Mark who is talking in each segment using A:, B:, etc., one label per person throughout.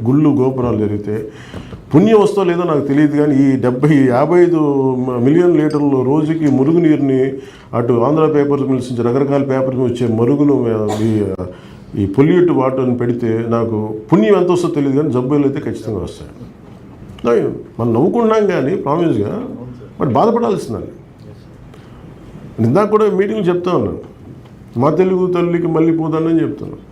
A: గుళ్ళు గోపురాలు జరిగితే పుణ్యం వస్తో లేదో నాకు తెలియదు, కానీ ఈ 55 మిలియన్ లీటర్లు రోజుకి మురుగునీరుని అటు ఆంధ్ర పేపర్స్ మిల్స్ నుంచి రకరకాల పేపర్స్ వచ్చే మరుగును ఈ పొల్యూట్ వాటర్ని పెడితే నాకు పుణ్యం ఎంత వస్తుందో తెలియదు, కానీ జబ్బులు అయితే ఖచ్చితంగా వస్తాయి. మనం నవ్వుకున్నాం కానీ ప్రామిస్గా బట్ బాధపడాల్సిందండి. ఇందాక కూడా మీటింగ్లు చెప్తా ఉన్నాను, మా తెలుగు తల్లికి మళ్ళీ పోతానని చెప్తున్నాను.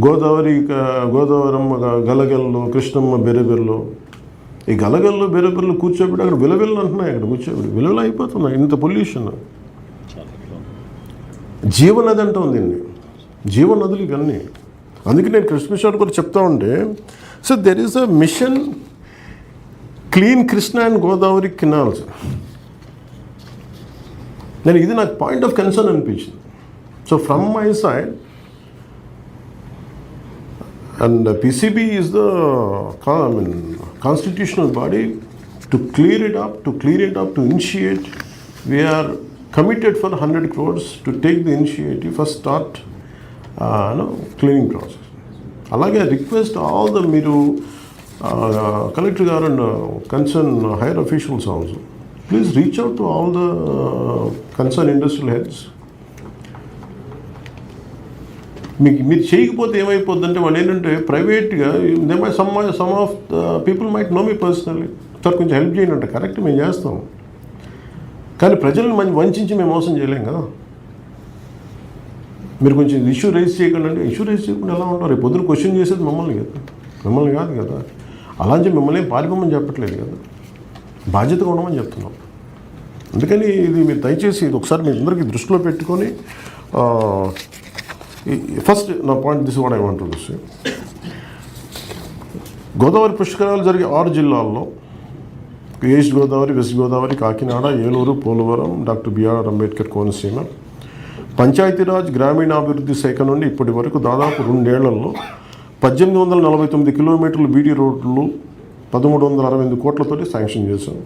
A: గోదావరమ్మ గలగల్లో, కృష్ణమ్మ బెరబెర్లో, ఈ గలగల్లో బెరబెర్లు కూర్చోబెట్టి అక్కడ విలవిల్లు అంటున్నాయి, అక్కడ కూర్చోబెట్టి విలువలు అయిపోతున్నాయి. ఇంత పొల్యూషన్. జీవనది అంటాం దీన్ని, జీవనదులు ఇవన్నీ. అందుకే నేను కృష్ణ కూడా చెప్తా ఉంటే, so there is a mission clean Krishna and Godavari canals. నేను ఇది నాకు పాయింట్ ఆఫ్ కన్సర్న్ అనిపించింది. So from my side, and PCB is the constitutional body to clear it up, to initiate. We are committed for 100 crores to take the initiative, first start cleaning process. Alage request all the Miru collector garu and concerned higher officials also, please reach out to all the concerned industrial heads. మీరు చేయకపోతే ఏమైపోద్దంటే వాళ్ళు ఏంటంటే ప్రైవేట్గా some of the people might know me personally, sir కొంచెం help చేయండి అంటే correct మేము చేస్తాం, కానీ ప్రజలను వంచి మేము మోసం చేయలేం కదా. మీరు కొంచెం ఇష్యూ రైజ్ చేయకుండా అంటే ఇష్యూ రైజ్ చేయకుండా ఎలా ఉంటారు? రేపు పొద్దున క్వశ్చన్ చేసేది మిమ్మల్ని కాదు కదా. అలా అని మిమ్మల్ని ఏం పారిపోమని చెప్పట్లేదు కదా, బాధ్యతగా ఉండమని చెప్తున్నాం. అందుకని ఇది మీరు దయచేసి ఇది ఒకసారి మీ అందరికీ దృష్టిలో పెట్టుకొని, ఫస్ట్ నా point this what I want to say. Godavari పుష్కరాలు జరిగే 6 జిల్లాల్లో, east Godavari, west Godavari, Kakinada, Eluru, Polavaram, doctor BR Ambedkar Konaseema, Panchayati Raj గ్రామీణాభివృద్ధి శాఖ నుండి ఇప్పటి వరకు దాదాపు 2 ఏళ్లలో 1849 కిలోమీటర్లు బీటీ రోడ్లు 1368 కోట్లతోటి శాంక్షన్ చేశాం.